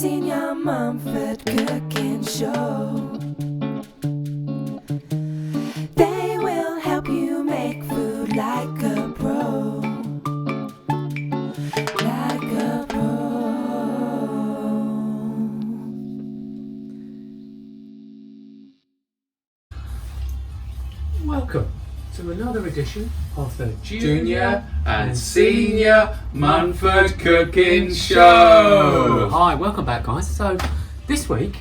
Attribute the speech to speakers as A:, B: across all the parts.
A: seen your Munford cooking show. They will help you make food like a pro. Like a pro.
B: Welcome to another edition of the
C: Junior and Senior Munford Cooking Show.
B: Hi, welcome back, guys. So, this week,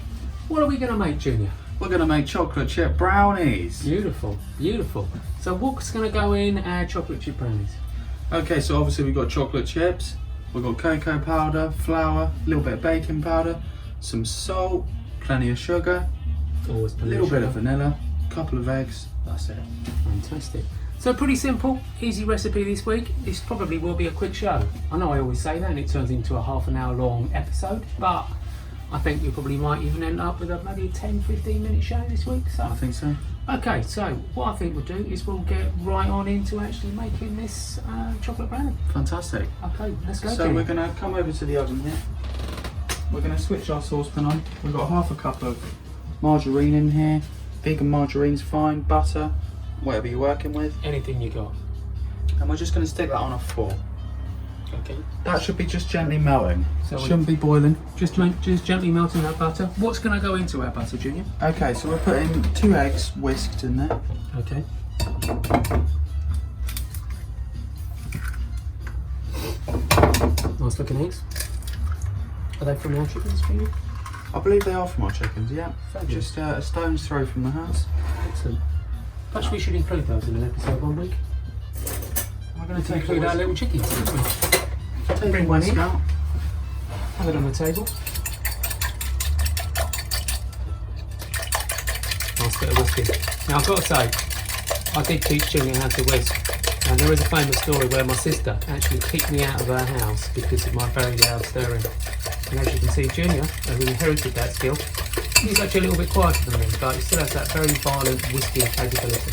B: what are we going to make, Junior?
C: We're going to make chocolate chip brownies.
B: Beautiful, beautiful. So, what's going to go in our chocolate chip brownies?
C: Okay, so obviously we've got chocolate chips, we've got cocoa powder, flour, a little bit of baking powder, some salt, plenty of sugar,
B: Always
C: a little bit of vanilla, a couple of eggs. That's it.
B: Fantastic. So pretty simple, easy recipe this week. This probably will be a quick show. I know I always say that and it turns into a half an hour long episode, but I think you probably might even end up with maybe a 10-15 minute show this week. So
C: I think so.
B: okay, so what I think we'll do is we'll get right on into actually making this chocolate brownie.
C: Fantastic.
B: Okay, let's go.
C: So
B: Jim.
C: we're going to come over to the oven here. We're going to switch our saucepan on. We've got half a cup of margarine in here. Vegan margarine's fine, butter, whatever you're working with.
B: Anything you got.
C: And we're just going to stick that on a fork.
B: Okay.
C: That should be just gently melting.
B: So we-
C: shouldn't be boiling.
B: Just gently melting that butter. What's going to go into our butter, Junior?
C: Okay, so we're putting 2 eggs whisked in there.
B: Okay. Nice looking eggs. Are they from our chickens, Junior?
C: I believe they are from our chickens, yeah.
B: Fabulous.
C: Just a stone's throw from the house.
B: Excellent. Perhaps we should include those in an episode one week.
C: We're going to
B: Include our little chickens.
C: bring
B: one in.
C: out.
B: Have it on the table. Nice bit of whisking. Now I've got to say, I did teach Junior how to whisk, and there is a famous story where my sister actually kicked me out of her house because of my very loud stirring. And as you can see, Junior, who inherited that skill, he's actually a little bit quieter than me, but he still has that very violent whisking capability.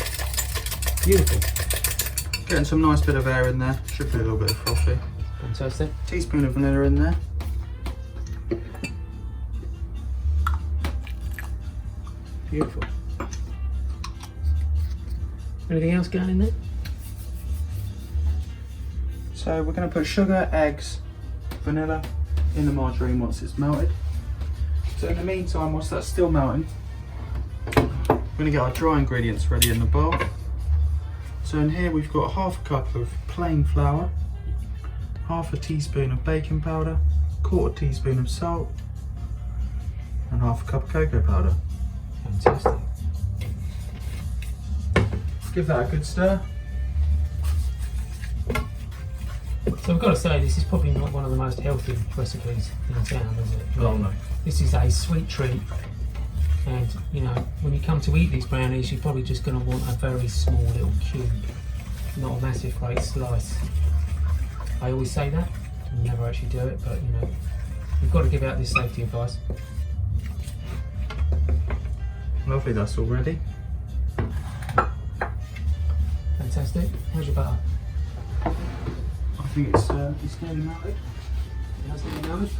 B: Beautiful.
C: Getting some nice bit of air in there. Should be a little bit of frothy.
B: Fantastic.
C: Teaspoon of vanilla in there.
B: Beautiful. Anything else going in there?
C: So we're going to put sugar, eggs, vanilla in the margarine once it's melted. So in the meantime, whilst that's still melting, we're going to get our dry ingredients ready in the bowl. So in here we've got half a cup of plain flour, half a teaspoon of baking powder, quarter teaspoon of salt, and half a cup of cocoa powder.
B: Fantastic.
C: Give that a good stir.
B: So I've got to say, this is probably not one of the most healthy recipes in town, is it?
C: Oh, no.
B: This is a sweet treat, and you know, when you come to eat these brownies, you're probably just going to want a very small little cube, not a massive great slice. I always say that, and never actually do it, but you know, you've got to give out this safety advice.
C: Lovely, that's all ready.
B: Fantastic. How's your butter?
C: I think it's nearly melted.
B: It has been melted.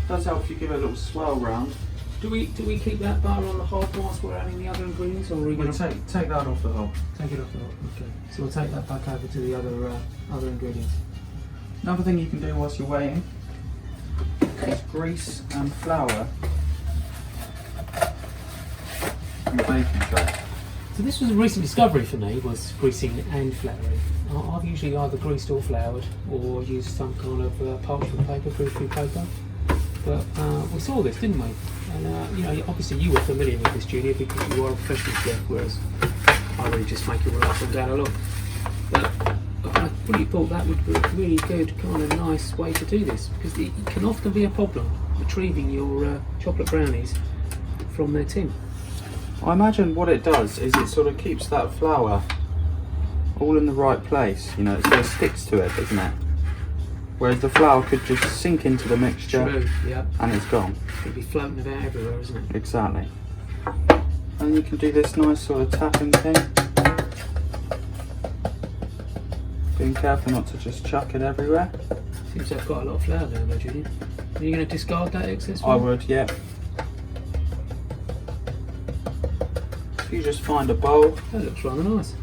C: Does help if you give it a little swirl round.
B: Do we keep that butter on the hob whilst we're adding the other ingredients, or are we going
C: We'll
B: to
C: take that off the hob.
B: take it off the hob? Okay. So we'll take that back over to the other ingredients.
C: Another thing you can do whilst you're waiting is grease and flour your baking tray.
B: So this was a recent discovery for me, was greasing and flouring. I've usually either greased or floured, or used some kind of parchment paper, proofread paper. But we saw this, didn't we? And you know, obviously you were familiar with this, Julia, because you are a professional chef, whereas I really just make it right from down along. But I really thought that would be a really good, kind of nice way to do this, because it can often be a problem retrieving your chocolate brownies from their tin.
C: I imagine what it does is it sort of keeps that flour all in the right place, you know, it sort of sticks to it, doesn't it? Whereas the flour could just sink into the mixture.
B: True, yeah.
C: And it's gone.
B: It'd be floating about everywhere, isn't it?
C: Exactly. And you can do this nice sort of tapping thing. Being careful not to just chuck it everywhere.
B: Seems to have got a lot of flour down there, Julian. Are you going to discard that excess
C: I
B: one?
C: would, yeah. If you just find a bowl.
B: That looks rather nice.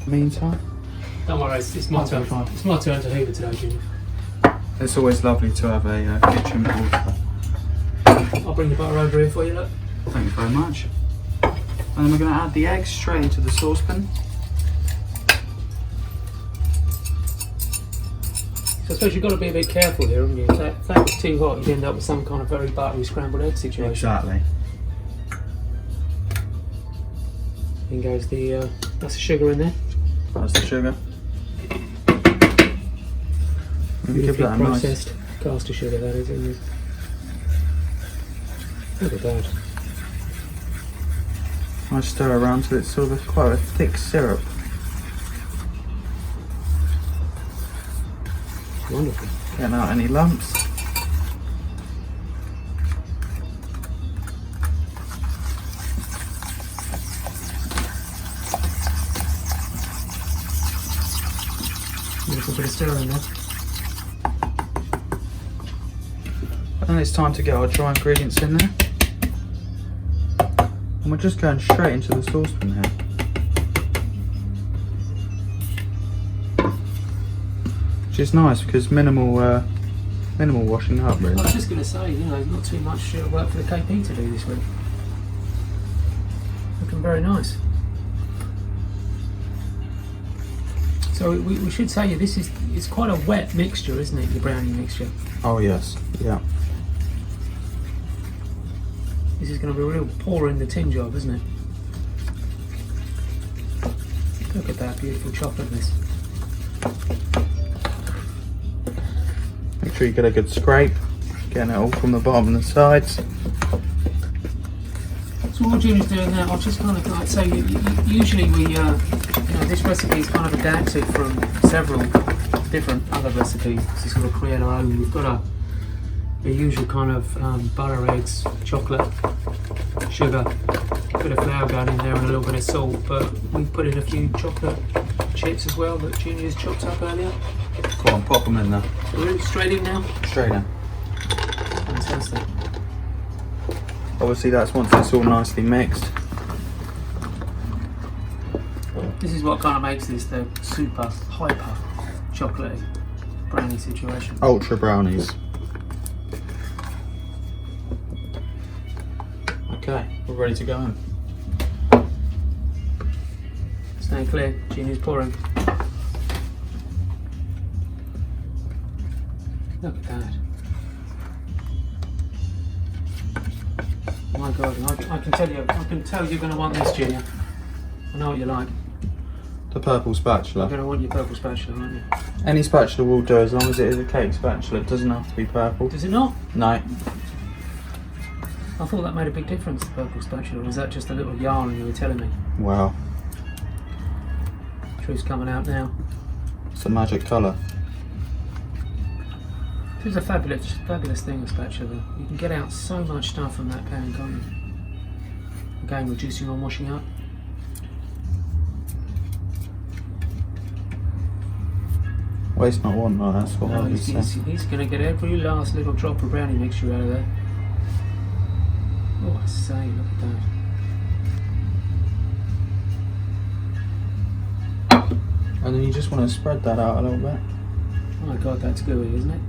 C: Meantime,
B: Don't worry, it's my turn. It's my turn to hoover today, Jimmy.
C: it's always lovely to have a kitchen bowl.
B: I'll bring the butter over here for you, look.
C: Thank you very much. And then we're going to add the eggs straight into the saucepan.
B: So I suppose you've got to be a bit careful here, haven't you? If that was too hot, you'd end up with some kind of very buttery scrambled egg situation.
C: Exactly.
B: In goes the, that's the sugar in there.
C: That's the sugar. Give
B: Beautifully
C: that a nice.
B: processed caster sugar, that is, isn't it? Look at that.
C: Nice stir around so it's sort of quite a thick syrup.
B: Wonderful.
C: Getting out any lumps.
B: Beautiful bit of stir in there.
C: And it's time to get our dry ingredients in there. And we're just going straight into the saucepan here. Which is nice because minimal washing up
B: I
C: really.
B: was just going to say, you know, not too much work for the KP to do this week. Looking very nice. So we should say it's quite a wet mixture, isn't it, your brownie mixture?
C: Oh yes, yeah.
B: This is going to be a real pour in the tin job, isn't it? Look at that beautiful chocolateness.
C: Make sure you get a good scrape, getting it all from the bottom and the sides.
B: So what Junior's doing now, I'll just kind of like say, usually we, you know, this recipe is kind of adapted from several different other recipes to sort of create our own. We've got the usual kind of butter, eggs, chocolate, sugar, a bit of flour going in there and a little bit of salt, but we put in a few chocolate chips as well that Junior's chopped up earlier.
C: Go on, pop them in there.
B: So we're straight in now.
C: Straight in.
B: Fantastic.
C: Obviously that's once it's all nicely mixed.
B: This is what kind of makes this the super hyper chocolatey brownie situation.
C: Ultra brownies. Okay, we're ready to go in.
B: Staying clear, Junior's pouring. Look at that. My God, I can tell you're going to want this, Junior. I know what you like.
C: The purple spatula.
B: You're going to want your purple spatula, aren't you?
C: Any spatula will do as long as it is a cake spatula. It doesn't have to be purple.
B: Does it not?
C: No.
B: I thought that made a big difference, the purple spatula. Or was that just a little yarn you were telling me?
C: Wow.
B: Truth's coming out now.
C: It's a magic colour.
B: This is a fabulous thing, a spatula. You can get out so much stuff from that pan, can't you? Again, reducing on washing up.
C: Waste not, want not, that's what
B: No,
C: I would
B: he's
C: say.
B: going to get every last little drop of brownie mixture out of there. Oh, I say, look at that.
C: And then you just want to spread that out a little bit.
B: Oh my God, that's gooey, isn't it?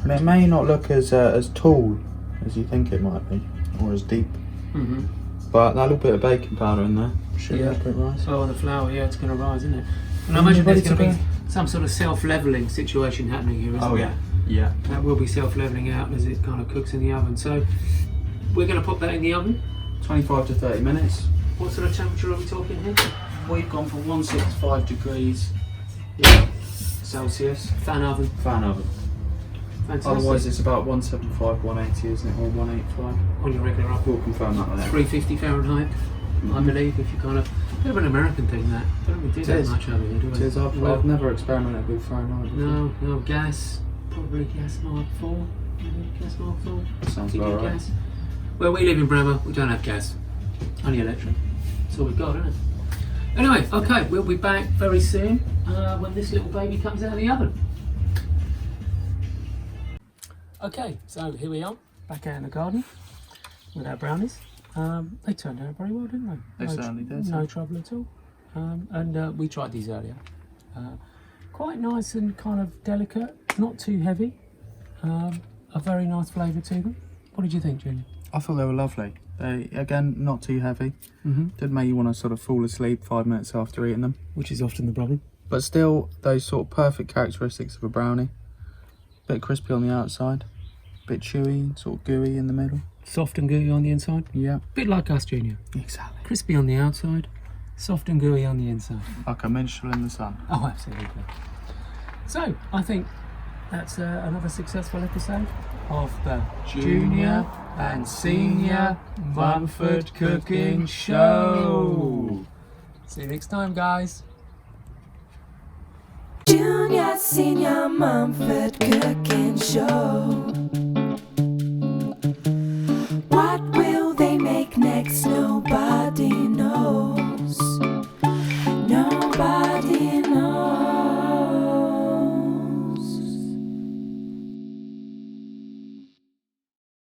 C: And it may not look as tall as you think it might be, or as deep.
B: Mm-hmm.
C: But that little bit of baking powder in there should
B: Yeah.
C: help it rise.
B: Oh, and the flour, yeah, it's going to rise, isn't it? And I imagine
C: ready
B: there's going
C: to
B: to be some sort of self-levelling situation happening here, isn't
C: Oh
B: there?
C: yeah.
B: That will be self-levelling out as it kind of cooks in the oven. So we're going to pop that in the oven.
C: 25 to 30 minutes.
B: What sort of temperature are we talking here?
C: We've gone for 165 degrees
B: Yeah.
C: Celsius.
B: Fan oven.
C: Fan oven.
B: Fantastic.
C: Otherwise it's about 175, 180, isn't it? Or 185.
B: On your regular oven.
C: We'll confirm that later.
B: 350 Fahrenheit, I believe, if you kind of... A bit of an American thing, that. Don't we do
C: It
B: that
C: is.
B: much over here, do we?
C: It is. I've never experimented with Fahrenheit.
B: No, gas. Probably gas Mark 4. Maybe gas Mark 4.
C: Sounds
B: Do you
C: about
B: get
C: right.
B: gas? Well, we live in Brownies, we don't have gas. Only electric. That's all we've got, isn't it? Anyway, okay, we'll be back very soon when this little baby comes out of the oven. Okay, so here we are, back out in the garden with our brownies. They turned out very well, didn't they?
C: They certainly did.
B: No trouble at all. And we tried these earlier. Quite nice and kind of delicate, not too heavy. A very nice flavour to them. What did you think, Junior?
C: I thought they were lovely. They, again, not too heavy.
B: Mm-hmm.
C: Did make you want to sort of fall asleep 5 minutes after eating them.
B: Which is often the problem.
C: But still, those sort of perfect characteristics of a brownie. Bit crispy on the outside, bit chewy, sort of gooey in the middle.
B: Soft and gooey on the inside.
C: Yeah.
B: Bit like us, Junior.
C: Exactly.
B: Crispy on the outside, soft and gooey on the inside.
C: Like a minstrel in the sun.
B: Oh, absolutely. So, I think that's another successful episode of the Junior and Senior Munford Cooking Show. See you next time, guys.
A: Junior, Senior Munford Cooking Show. What will they make next? Nobody knows.